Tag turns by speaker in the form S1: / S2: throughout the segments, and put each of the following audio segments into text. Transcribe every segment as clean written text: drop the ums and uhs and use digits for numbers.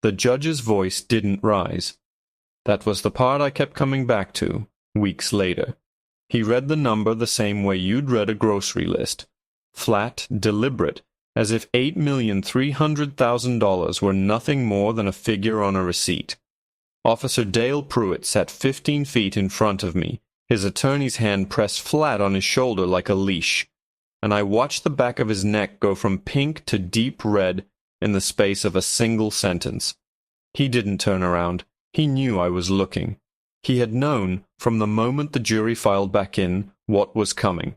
S1: The judge's voice didn't rise. That was the part I kept coming back to, weeks later. He read the number the same way you'd read a grocery list. Flat, deliberate, as if $8,300,000 were nothing more than a figure on a receipt. Officer Dale Pruitt sat 15 feet in front of me, his attorney's hand pressed flat on his shoulder like a leash, and I watched the back of his neck go from pink to deep red in the space of a single sentence. He didn't turn around. He knew I was looking. He had known, from the moment the jury filed back in, what was coming.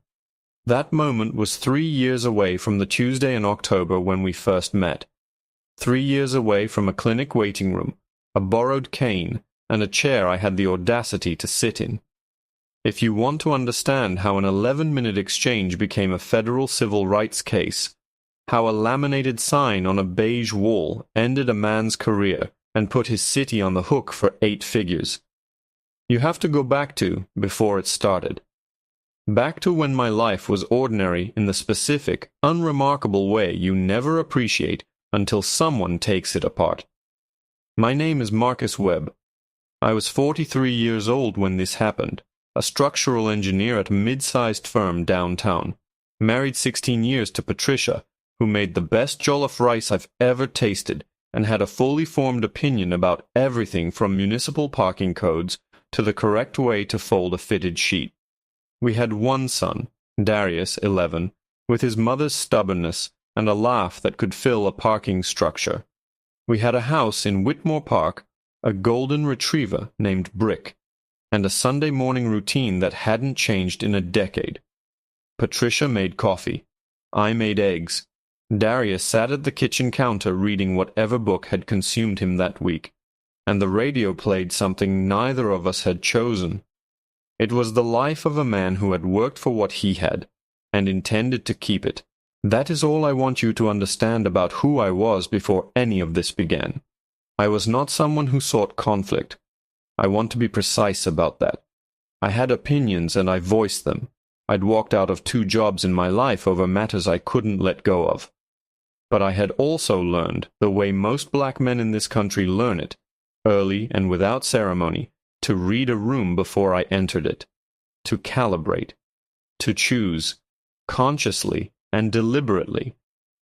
S1: That moment was 3 years away from the Tuesday in October when we first met. 3 years away from a clinic waiting room, a borrowed cane, and a chair I had the audacity to sit in. If you want to understand how an 11-minute exchange became a federal civil rights case, how a laminated sign on a beige wall ended a man's career and put his city on the hook for 8 figures, you have to go back to before it started. Back to when my life was ordinary in the specific, unremarkable way you never appreciate until someone takes it apart. My name is Marcus Webb. I was 43 years old when this happened, a structural engineer at a mid-sized firm downtown, married 16 years to Patricia, who made the best jollof rice I've ever tasted and had a fully formed opinion about everything from municipal parking codes to the correct way to fold a fitted sheet. We had one son, Darius, 11, with his mother's stubbornness and a laugh that could fill a parking structure. We had a house in Whitmore Park, a golden retriever named Brick, and a Sunday morning routine that hadn't changed in a decade. Patricia made coffee. I made eggs. Darius sat at the kitchen counter reading whatever book had consumed him that week, and the radio played something neither of us had chosen. It was the life of a man who had worked for what he had, and intended to keep it. That is all I want you to understand about who I was before any of this began. I was not someone who sought conflict. I want to be precise about that. I had opinions and I voiced them. I'd walked out of 2 jobs in my life over matters I couldn't let go of. But I had also learned, the way most black men in this country learn it, early and without ceremony, to read a room before I entered it, to calibrate, to choose, consciously and deliberately,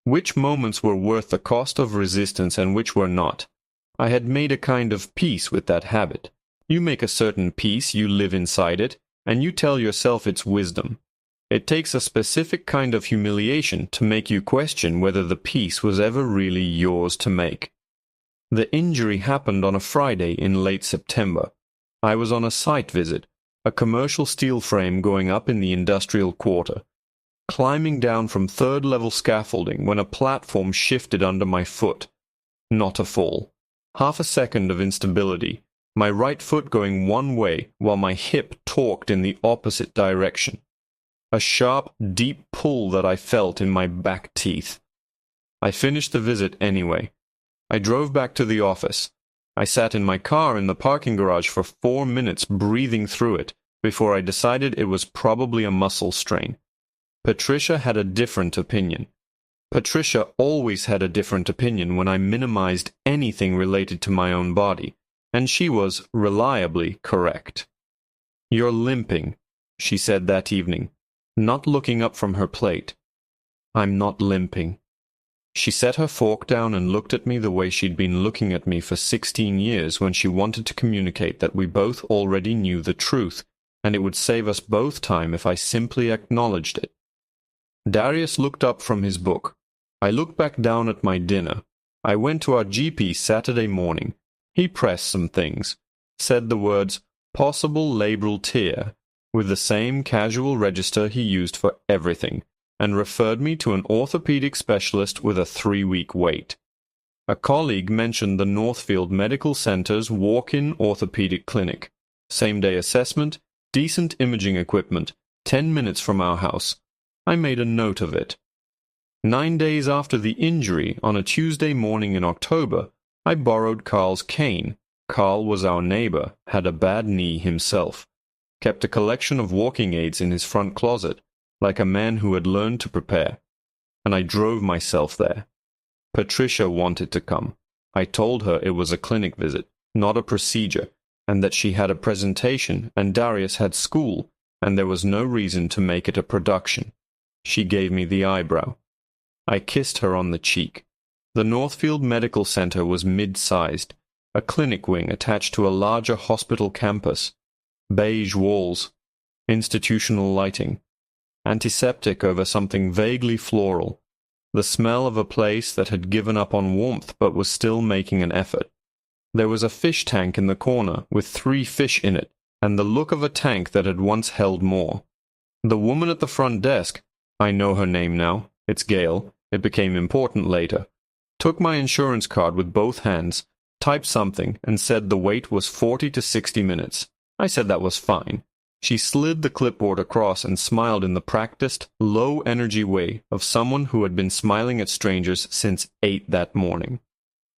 S1: which moments were worth the cost of resistance and which were not. I had made a kind of peace with that habit. You make a certain peace, you live inside it, and you tell yourself it's wisdom. It takes a specific kind of humiliation to make you question whether the peace was ever really yours to make. The injury happened on a Friday in late September. I was on a site visit, a commercial steel frame going up in the industrial quarter, climbing down from 3rd-level scaffolding when a platform shifted under my foot. Not a fall. Half a second of instability, my right foot going one way while my hip torqued in the opposite direction. A sharp, deep pull that I felt in my back teeth. I finished the visit anyway. I drove back to the office. I sat in my car in the parking garage for 4 minutes breathing through it before I decided it was probably a muscle strain. Patricia had a different opinion. Patricia always had a different opinion when I minimized anything related to my own body, and she was reliably correct. "You're limping," she said that evening, not looking up from her plate. "I'm not limping." She set her fork down and looked at me the way she'd been looking at me for 16 years when she wanted to communicate that we both already knew the truth, and it would save us both time if I simply acknowledged it. Darius looked up from his book. I looked back down at my dinner. I went to our GP Saturday morning. He pressed some things, said the words, "possible labral tear," with the same casual register he used for everything, and referred me to an orthopedic specialist with a 3-week wait. A colleague mentioned the Northfield Medical Center's walk-in orthopedic clinic. Same-day assessment, decent imaging equipment, 10 minutes from our house. I made a note of it. 9 days after the injury, on a Tuesday morning in October, I borrowed Carl's cane. Carl was our neighbor, had a bad knee himself, kept a collection of walking aids in his front closet, like a man who had learned to prepare, and I drove myself there. Patricia wanted to come. I told her it was a clinic visit, not a procedure, and that she had a presentation and Darius had school, and there was no reason to make it a production. She gave me the eyebrow. I kissed her on the cheek. The Northfield Medical Center was mid-sized, a clinic wing attached to a larger hospital campus. Beige walls, institutional lighting, antiseptic over something vaguely floral, the smell of a place that had given up on warmth but was still making an effort. There was a fish tank in the corner with 3 fish in it, and the look of a tank that had once held more. The woman at the front desk, I know her name now, it's Gail, it became important later, took my insurance card with both hands, typed something, and said the wait was 40 to 60 minutes. I said that was fine. She slid the clipboard across and smiled in the practiced, low-energy way of someone who had been smiling at strangers since 8 that morning.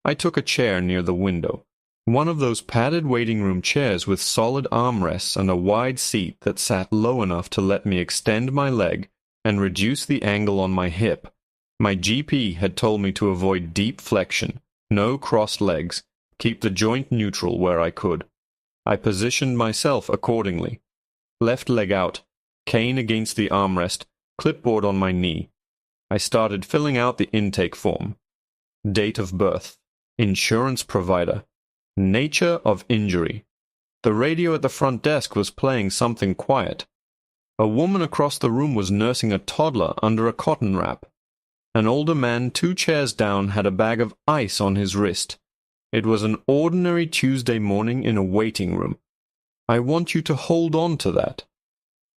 S1: I took a chair near the window, one of those padded waiting room chairs with solid armrests and a wide seat that sat low enough to let me extend my leg and reduce the angle on my hip. My GP had told me to avoid deep flexion, no crossed legs, keep the joint neutral where I could. I positioned myself accordingly. Left leg out, cane against the armrest, clipboard on my knee. I started filling out the intake form. Date of birth, insurance provider, nature of injury. The radio at the front desk was playing something quiet. A woman across the room was nursing a toddler under a cotton wrap. An older man 2 chairs down had a bag of ice on his wrist. It was an ordinary Tuesday morning in a waiting room. I want you to hold on to that.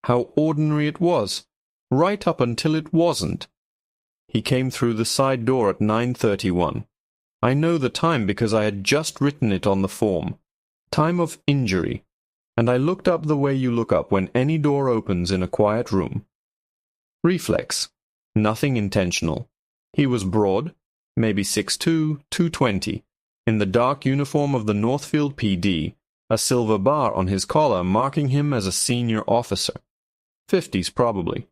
S1: How ordinary it was, right up until it wasn't. He came through the side door at 9:31. I know the time because I had just written it on the form. Time of injury. And I looked up the way you look up when any door opens in a quiet room. Reflex. Nothing intentional. He was broad, maybe 6'2", 220, in the dark uniform of the Northfield PD, a silver bar on his collar marking him as a senior officer. 50s probably.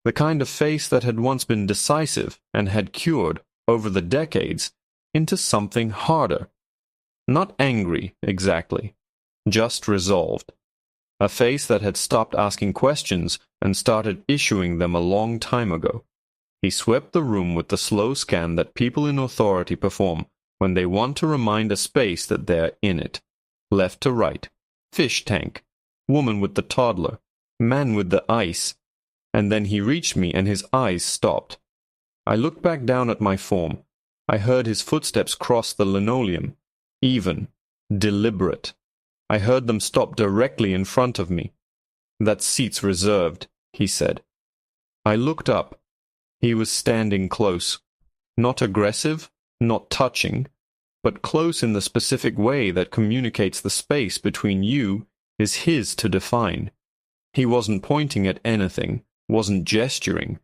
S1: The kind of face that had once been decisive and had cured, over the decades, into something harder. Not angry, exactly. Just resolved. A face that had stopped asking questions and started issuing them a long time ago. He swept the room with the slow scan that people in authority perform when they want to remind a space that they're in it. Left to right. Fish tank. Woman with the toddler. Man with the ice. And then he reached me and his eyes stopped. I looked back down at my form. I heard his footsteps cross the linoleum. Even. Deliberate. I heard them stop directly in front of me. That seat's reserved, he said. I looked up. He was standing close. Not aggressive, not touching, but close in the specific way that communicates the space between you is his to define. He wasn't pointing at anything, wasn't gesturing,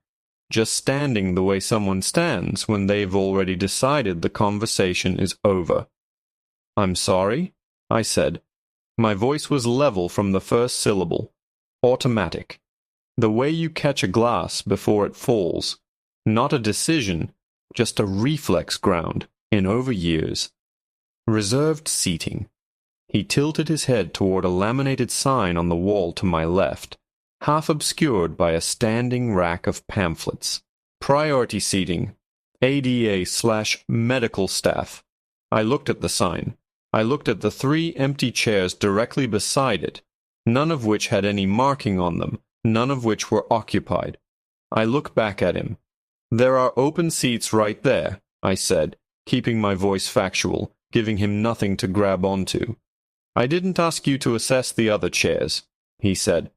S1: just standing the way someone stands when they've already decided the conversation is over. I'm sorry, I said. My voice was level from the first syllable. Automatic. The way you catch a glass before it falls. Not a decision, just a reflex ground in over years. Reserved seating. He tilted his head toward a laminated sign on the wall to my left, half obscured by a standing rack of pamphlets. Priority seating. ADA/medical staff. I looked at the sign. I looked at the 3 empty chairs directly beside it, none of which had any marking on them, none of which were occupied. I looked back at him. There are open seats right there, I said, keeping my voice factual, giving him nothing to grab onto. I didn't ask you to assess the other chairs, he said.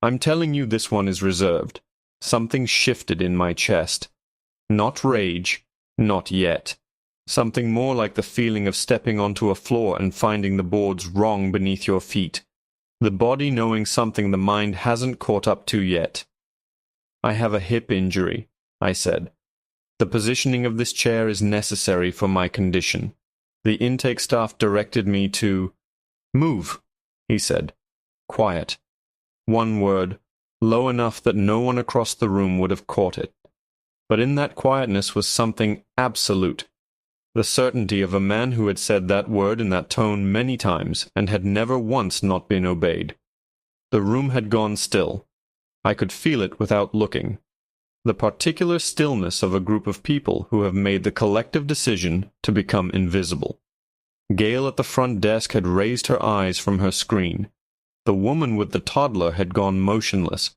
S1: I'm telling you this one is reserved. Something shifted in my chest. Not rage, not yet. Something more like the feeling of stepping onto a floor and finding the boards wrong beneath your feet. The body knowing something the mind hasn't caught up to yet. I have a hip injury, I said. The positioning of this chair is necessary for my condition. The intake staff directed me to move, he said. Quiet. One word, low enough that no one across the room would have caught it. But in that quietness was something absolute. The certainty of a man who had said that word in that tone many times and had never once not been obeyed. The room had gone still. I could feel it without looking. The particular stillness of a group of people who have made the collective decision to become invisible. Gail at the front desk had raised her eyes from her screen. The woman with the toddler had gone motionless.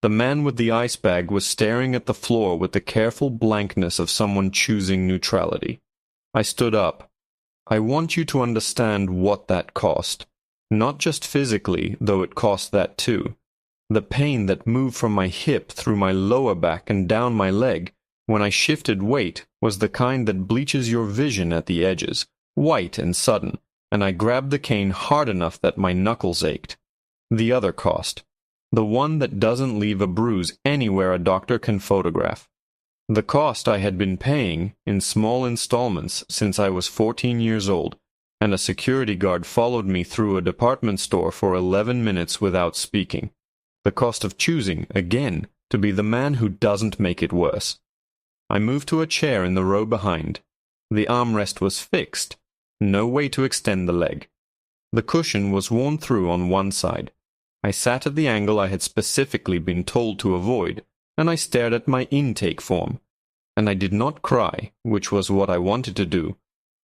S1: The man with the ice bag was staring at the floor with the careful blankness of someone choosing neutrality. I stood up. I want you to understand what that cost. Not just physically, though it cost that too. The pain that moved from my hip through my lower back and down my leg when I shifted weight was the kind that bleaches your vision at the edges, white and sudden, and I grabbed the cane hard enough that my knuckles ached. The other cost. The one that doesn't leave a bruise anywhere a doctor can photograph. The cost I had been paying in small installments since I was 14 years old, and a security guard followed me through a department store for 11 minutes without speaking. The cost of choosing, again, to be the man who doesn't make it worse. I moved to a chair in the row behind. The armrest was fixed. No way to extend the leg. The cushion was worn through on one side. I sat at the angle I had specifically been told to avoid, and I stared at my intake form. And I did not cry, which was what I wanted to do.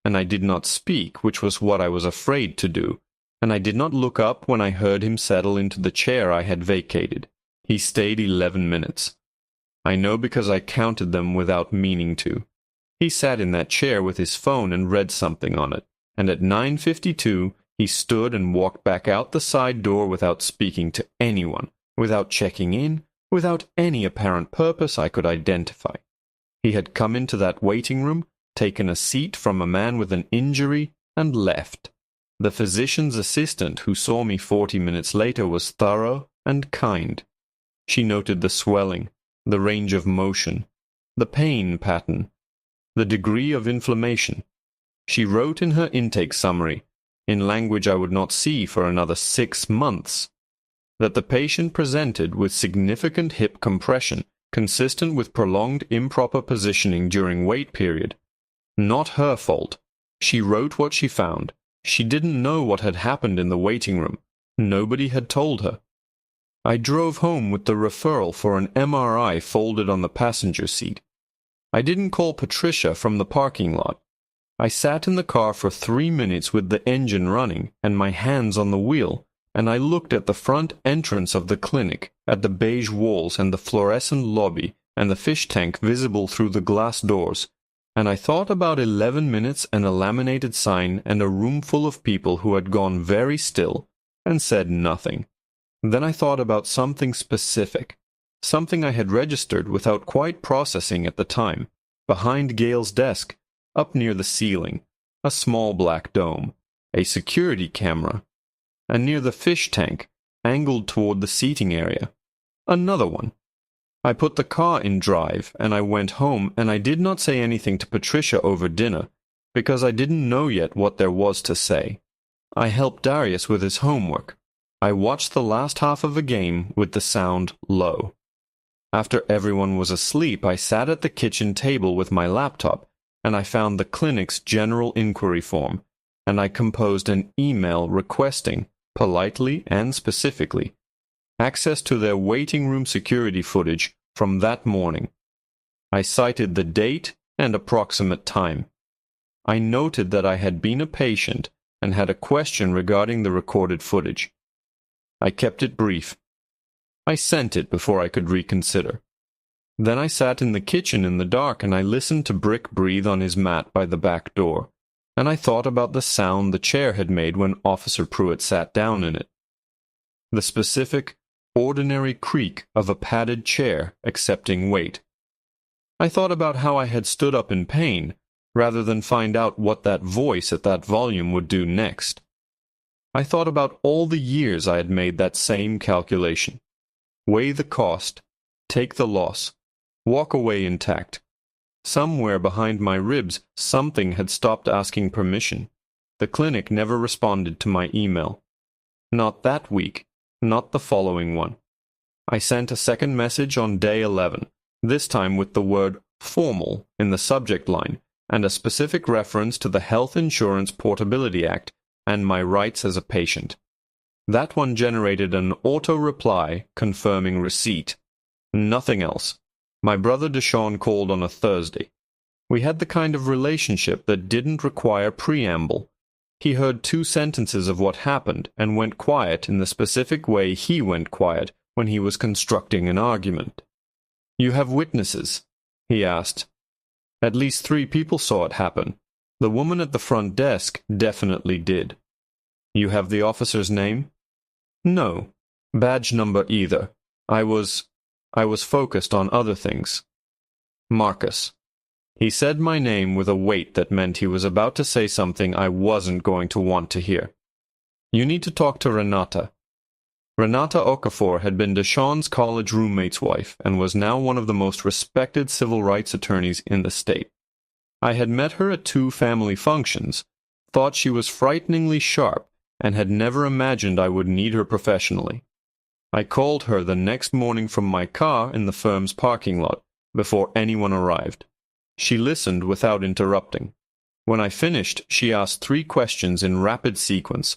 S1: And I did not speak, which was what I was afraid to do. And I did not look up when I heard him settle into the chair I had vacated. He stayed 11 minutes. I know because I counted them without meaning to. He sat in that chair with his phone and read something on it, and at 9:52 he stood and walked back out the side door without speaking to anyone, without checking in, without any apparent purpose I could identify. He had come into that waiting room, taken a seat from a man with an injury, and left. The physician's assistant who saw me 40 minutes later was thorough and kind. She noted the swelling, the range of motion, the pain pattern, the degree of inflammation. She wrote in her intake summary, in language I would not see for another 6 months, that the patient presented with significant hip compression consistent with prolonged improper positioning during wait period. Not her fault. She wrote what she found. She didn't know what had happened in the waiting room. Nobody had told her. I drove home with the referral for an MRI folded on the passenger seat. I didn't call Patricia from the parking lot. I sat in the car for 3 minutes with the engine running and my hands on the wheel, and I looked at the front entrance of the clinic, at the beige walls and the fluorescent lobby and the fish tank visible through the glass doors, and I thought about 11 minutes and a laminated sign and a room full of people who had gone very still and said nothing. Then I thought about something specific, something I had registered without quite processing at the time, behind Gail's desk, up near the ceiling, a small black dome, a security camera, and near the fish tank, angled toward the seating area, another one. I put the car in drive, and I went home, and I did not say anything to Patricia over dinner, because I didn't know yet what there was to say. I helped Darius with his homework. I watched the last half of a game with the sound low. After everyone was asleep, I sat at the kitchen table with my laptop, and I found the clinic's general inquiry form, and I composed an email requesting, politely and specifically, access to their waiting room security footage from that morning. I cited the date and approximate time. I noted that I had been a patient and had a question regarding the recorded footage. I kept it brief. I sent it before I could reconsider. Then I sat in the kitchen in the dark and I listened to Brick breathe on his mat by the back door, and I thought about the sound the chair had made when Officer Pruitt sat down in it. The specific, ordinary creak of a padded chair accepting weight. I thought about how I had stood up in pain, rather than find out what that voice at that volume would do next. I thought about all the years I had made that same calculation. Weigh the cost, take the loss, walk away intact. Somewhere behind my ribs, something had stopped asking permission. The clinic never responded to my email. Not that week, not the following one. I sent a second message on day 11, this time with the word formal in the subject line, and a specific reference to the Health Insurance Portability Act and my rights as a patient. That one generated an auto-reply confirming receipt. Nothing else. My brother Deshawn called on a Thursday. We had the kind of relationship that didn't require preamble. He heard 2 sentences of what happened and went quiet in the specific way he went quiet when he was constructing an argument. "You have witnesses?" he asked. "At least 3 people saw it happen. The woman at the front desk definitely did." "You have the officer's name?" "No. Badge number either. I was focused on other things." "Marcus." He said my name with a weight that meant he was about to say something I wasn't going to want to hear. "You need to talk to Renata." Renata Okafor had been Deshawn's college roommate's wife and was now one of the most respected civil rights attorneys in the state. I had met her at 2 family functions, thought she was frighteningly sharp, and had never imagined I would need her professionally. I called her the next morning from my car in the firm's parking lot, before anyone arrived. She listened without interrupting. When I finished, she asked 3 questions in rapid sequence.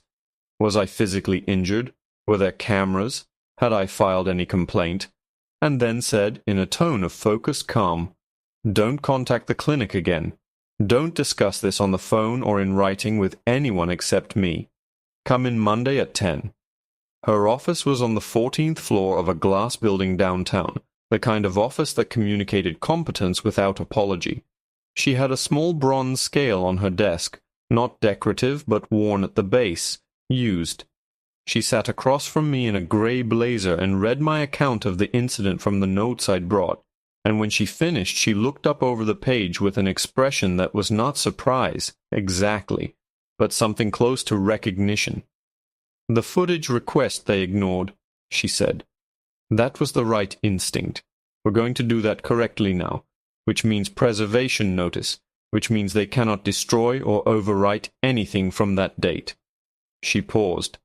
S1: Was I physically injured? Were there cameras? Had I filed any complaint? And then said, in a tone of focused calm, "Don't contact the clinic again. Don't discuss this on the phone or in writing with anyone except me. Come in Monday at 10. Her office was on the 14th floor of a glass building downtown, the kind of office that communicated competence without apology. She had a small bronze scale on her desk, not decorative but worn at the base, used. She sat across from me in a gray blazer and read my account of the incident from the notes I'd brought, and when she finished she looked up over the page with an expression that was not surprise, exactly, but something close to recognition. "The footage request they ignored," she said. "That was the right instinct. We're going to do that correctly now, which means preservation notice, which means they cannot destroy or overwrite anything from that date." She paused.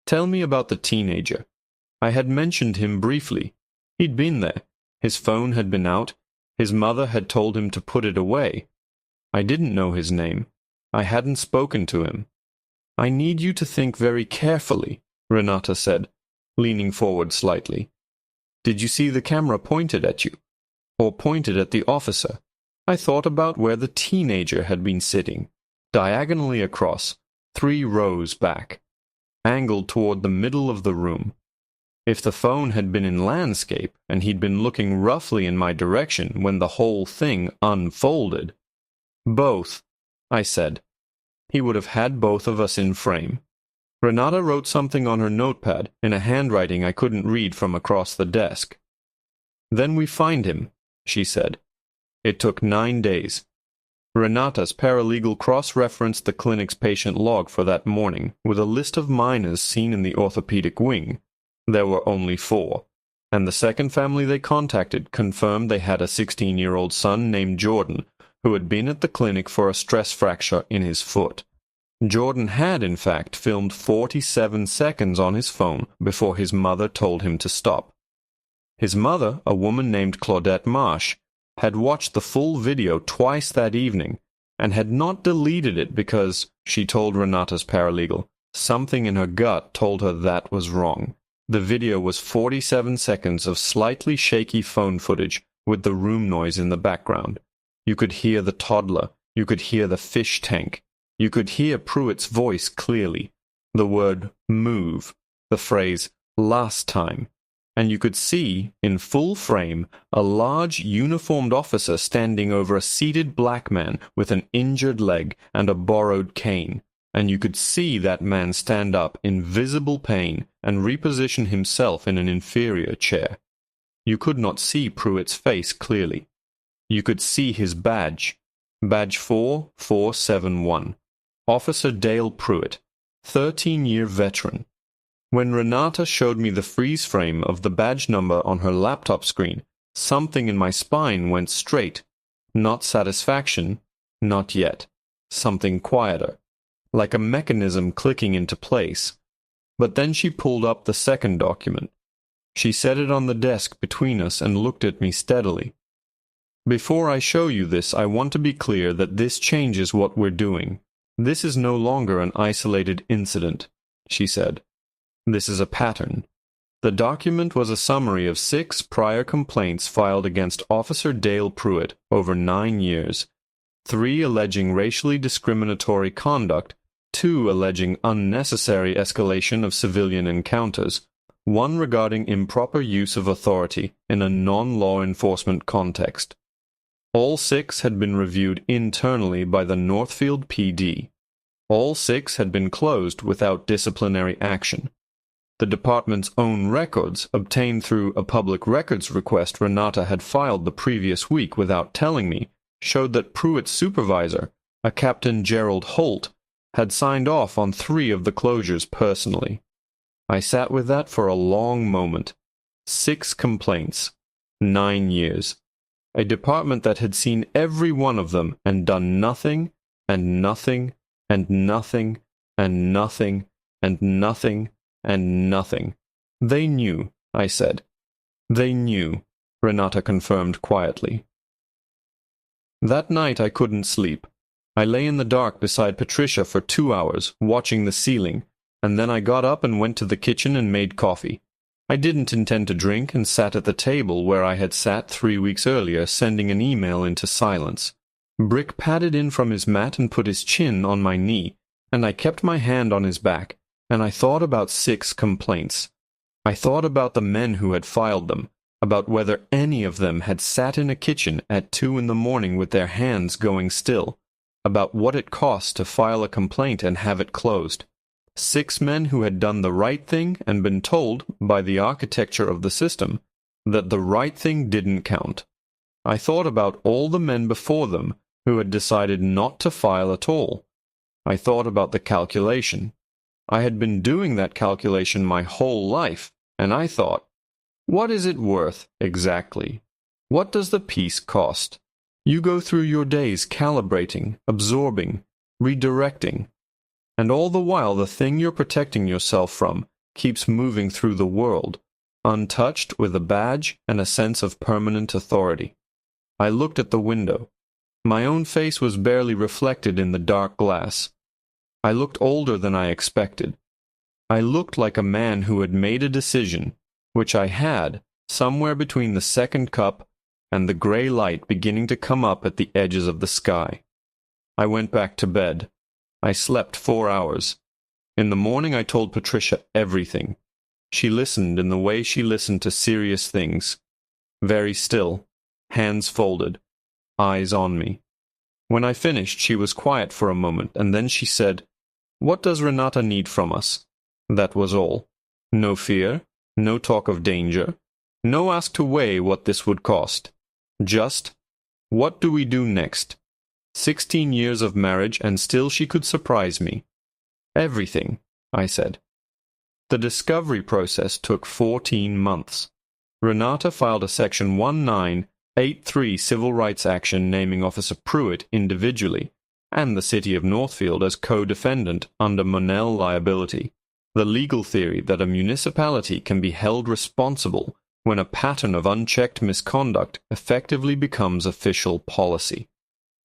S1: "Tell me about the teenager." I had mentioned him briefly. He'd been there. His phone had been out. His mother had told him to put it away. I didn't know his name. I hadn't spoken to him. "I need you to think very carefully," Renata said, leaning forward slightly. "Did you see the camera pointed at you? Or pointed at the officer?" I thought about where the teenager had been sitting, diagonally across, 3 rows back, angled toward the middle of the room. If the phone had been in landscape, and he'd been looking roughly in my direction when the whole thing unfolded. "Both," I said. "He would have had both of us in frame." Renata wrote something on her notepad in a handwriting I couldn't read from across the desk. "Then we find him," she said. It took 9 days. Renata's paralegal cross-referenced the clinic's patient log for that morning with a list of minors seen in the orthopedic wing. There were only 4, and the second family they contacted confirmed they had a 16-year-old son named Jordan who had been at the clinic for a stress fracture in his foot. Jordan had, in fact, filmed 47 seconds on his phone before his mother told him to stop. His mother, a woman named Claudette Marsh, had watched the full video twice that evening and had not deleted it because, she told Renata's paralegal, something in her gut told her that was wrong. The video was 47 seconds of slightly shaky phone footage with the room noise in the background. You could hear the toddler. You could hear the fish tank. You could hear Pruitt's voice clearly. The word move. The phrase last time. And you could see, in full frame, a large uniformed officer standing over a seated black man with an injured leg and a borrowed cane. And you could see that man stand up in visible pain and reposition himself in an inferior chair. You could not see Pruitt's face clearly. You could see his badge. Badge 4471. Officer Dale Pruitt, 13-year veteran. When Renata showed me the freeze frame of the badge number on her laptop screen, something in my spine went straight. Not satisfaction, not yet. Something quieter, like a mechanism clicking into place. But then she pulled up the second document. She set it on the desk between us and looked at me steadily. Before I show you this, I want to be clear that this changes what we're doing. This is no longer an isolated incident, she said. This is a pattern. The document was a summary of 6 prior complaints filed against Officer Dale Pruitt over 9 years, 3 alleging racially discriminatory conduct, 2 alleging unnecessary escalation of civilian encounters, 1 regarding improper use of authority in a non-law enforcement context. All 6 had been reviewed internally by the Northfield PD. All 6 had been closed without disciplinary action. The department's own records, obtained through a public records request Renata had filed the previous week without telling me, showed that Pruitt's supervisor, a Captain Gerald Holt, had signed off on 3 of the closures personally. I sat with that for a long moment. 6 complaints. 9 years. A department that had seen every one of them and done nothing, and nothing, and nothing, and nothing, and nothing, and nothing. They knew, I said. They knew, Renata confirmed quietly. That night I couldn't sleep. I lay in the dark beside Patricia for 2 hours, watching the ceiling, and then I got up and went to the kitchen and made coffee. I didn't intend to drink and sat at the table where I had sat 3 weeks earlier, sending an email into silence. Brick padded in from his mat and put his chin on my knee, and I kept my hand on his back, and I thought about 6 complaints. I thought about the men who had filed them, about whether any of them had sat in a kitchen at 2 in the morning with their hands going still, about what it cost to file a complaint and have it closed. 6 men who had done the right thing and been told, by the architecture of the system, that the right thing didn't count. I thought about all the men before them who had decided not to file at all. I thought about the calculation. I had been doing that calculation my whole life, and I thought, what is it worth, exactly? What does the piece cost? You go through your days calibrating, absorbing, redirecting, and all the while the thing you're protecting yourself from keeps moving through the world, untouched with a badge and a sense of permanent authority. I looked at the window. My own face was barely reflected in the dark glass. I looked older than I expected. I looked like a man who had made a decision, which I had, somewhere between the second cup and the gray light beginning to come up at the edges of the sky. I went back to bed. I slept 4 hours. In the morning I told Patricia everything. She listened in the way she listened to serious things. Very still, hands folded, eyes on me. When I finished, she was quiet for a moment, and then she said, "What does Renata need from us?" That was all. No fear, no talk of danger, no ask to weigh what this would cost. Just, what do we do next? 16 years of marriage, and still she could surprise me. Everything, I said. The discovery process took 14 months. Renata filed a Section 1983 civil rights action naming Officer Pruitt individually, and the city of Northfield as co-defendant under Monell liability, the legal theory that a municipality can be held responsible when a pattern of unchecked misconduct effectively becomes official policy.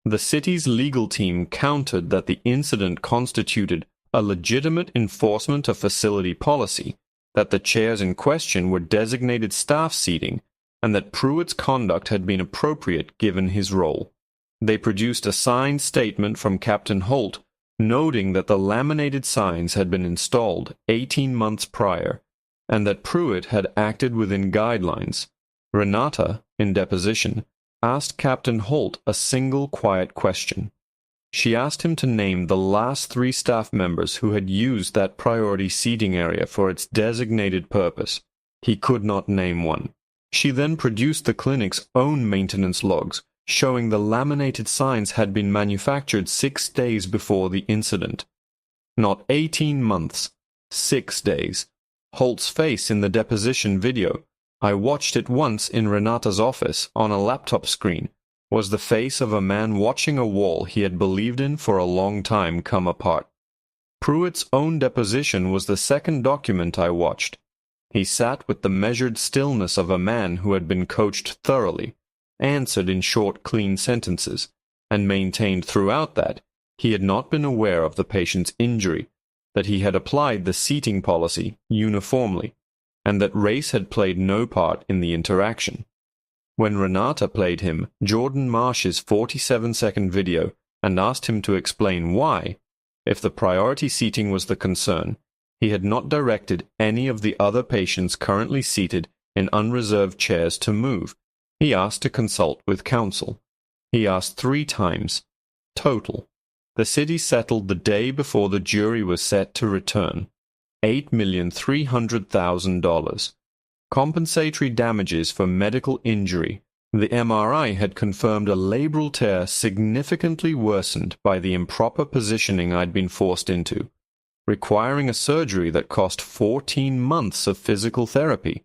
S1: The city's legal team countered that the incident constituted a legitimate enforcement of facility policy, that the chairs in question were designated staff seating, and that Pruitt's conduct had been appropriate given his role. They produced a signed statement from Captain Holt noting that the laminated signs had been installed 18 months prior, and that Pruitt had acted within guidelines. Renata, in deposition, asked Captain Holt a single quiet question. She asked him to name the last 3 staff members who had used that priority seating area for its designated purpose. He could not name one. She then produced the clinic's own maintenance logs, showing the laminated signs had been manufactured 6 days before the incident. Not 18 months, 6 days. Holt's face in the deposition video, I watched it once in Renata's office on a laptop screen, was the face of a man watching a wall he had believed in for a long time come apart. Pruitt's own deposition was the second document I watched. He sat with the measured stillness of a man who had been coached thoroughly, answered in short, clean sentences, and maintained throughout that he had not been aware of the patient's injury, that he had applied the seating policy uniformly, and that race had played no part in the interaction. When Renata played him Jordan Marsh's 47-second video and asked him to explain why, if the priority seating was the concern, he had not directed any of the other patients currently seated in unreserved chairs to move. He asked to consult with counsel. He asked 3 times. Total. The city settled the day before the jury was set to return. $8,300,000. Compensatory damages for medical injury. The MRI had confirmed a labral tear significantly worsened by the improper positioning I'd been forced into, requiring a surgery that cost 14 months of physical therapy,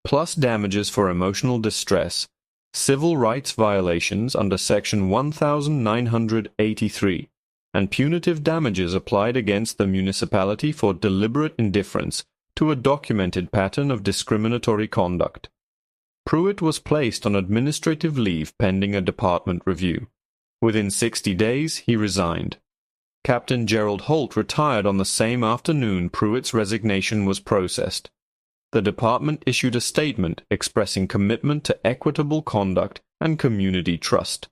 S1: plus damages for emotional distress, civil rights violations under Section 1983, and punitive damages applied against the municipality for deliberate indifference to a documented pattern of discriminatory conduct. Pruitt was placed on administrative leave pending a department review. Within 60 days, he resigned. Captain Gerald Holt retired on the same afternoon Pruitt's resignation was processed. The department issued a statement expressing commitment to equitable conduct and community trust.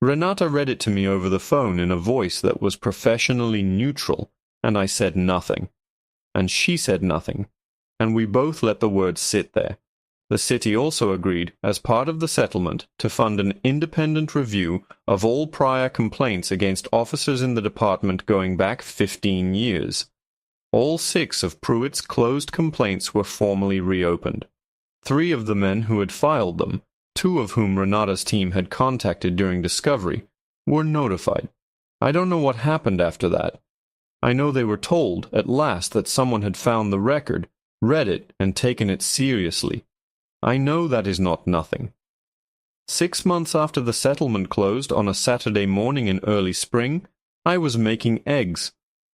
S1: Renata read it to me over the phone in a voice that was professionally neutral, and I said nothing. And she said nothing, and we both let the words sit there. The city also agreed, as part of the settlement, to fund an independent review of all prior complaints against officers in the department going back 15 years. All 6 of Pruitt's closed complaints were formally reopened. 3 of the men who had filed them, 2 of whom Renata's team had contacted during discovery, were notified. I don't know what happened after that. I know they were told, at last, that someone had found the record, read it, and taken it seriously. I know that is not nothing. 6 months after the settlement closed on a Saturday morning in early spring, I was making eggs.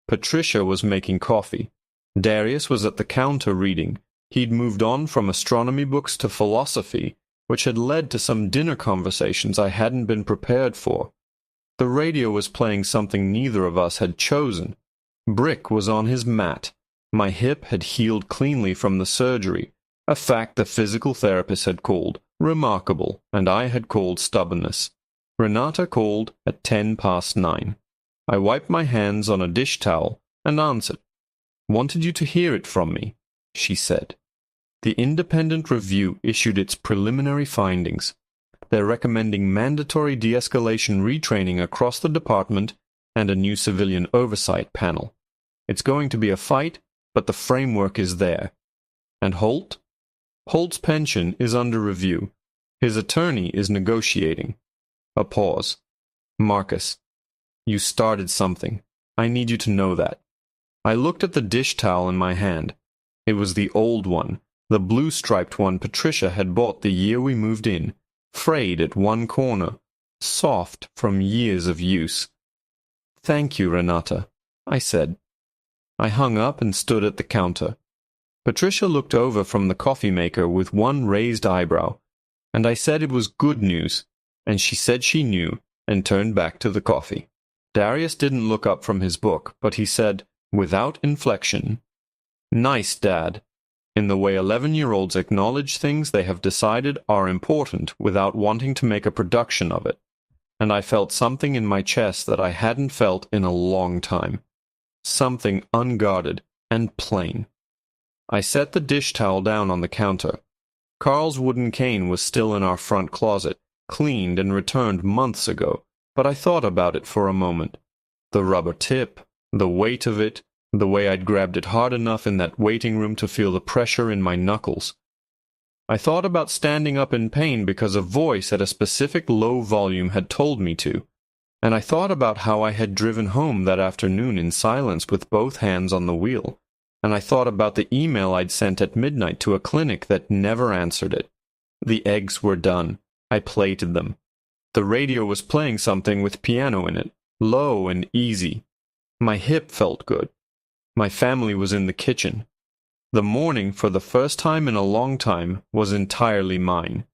S1: Patricia was making coffee. Darius was at the counter reading. He'd moved on from astronomy books to philosophy, which had led to some dinner conversations I hadn't been prepared for. The radio was playing something neither of us had chosen. Brick was on his mat. My hip had healed cleanly from the surgery, a fact the physical therapist had called remarkable, and I had called stubbornness. Renata called at 9:10. I wiped my hands on a dish towel and answered. "Wanted you to hear it from me," she said. The independent review issued its preliminary findings. They're recommending mandatory de-escalation retraining across the department and a new civilian oversight panel. It's going to be a fight, but the framework is there. And Holt? Holt's pension is under review. His attorney is negotiating. A pause. Marcus, you started something. I need you to know that. I looked at the dish towel in my hand. It was the old one, the blue-striped one Patricia had bought the year we moved in, frayed at one corner, soft from years of use. "Thank you, Renata," I said. I hung up and stood at the counter. Patricia looked over from the coffee maker with one raised eyebrow, and I said it was good news, and she said she knew, and turned back to the coffee. Darius didn't look up from his book, but he said, without inflection, "Nice, Dad," in the way 11-year-olds acknowledge things they have decided are important without wanting to make a production of it. And I felt something in my chest that I hadn't felt in a long time. Something unguarded and plain. I set the dish towel down on the counter. Carl's wooden cane was still in our front closet, cleaned and returned months ago, but I thought about it for a moment. The rubber tip, the weight of it, the way I'd grabbed it hard enough in that waiting room to feel the pressure in my knuckles. I thought about standing up in pain because a voice at a specific low volume had told me to, and I thought about how I had driven home that afternoon in silence with both hands on the wheel, and I thought about the email I'd sent at midnight to a clinic that never answered it. The eggs were done. I plated them. The radio was playing something with piano in it, low and easy. My hip felt good. My family was in the kitchen. The morning, for the first time in a long time, was entirely mine.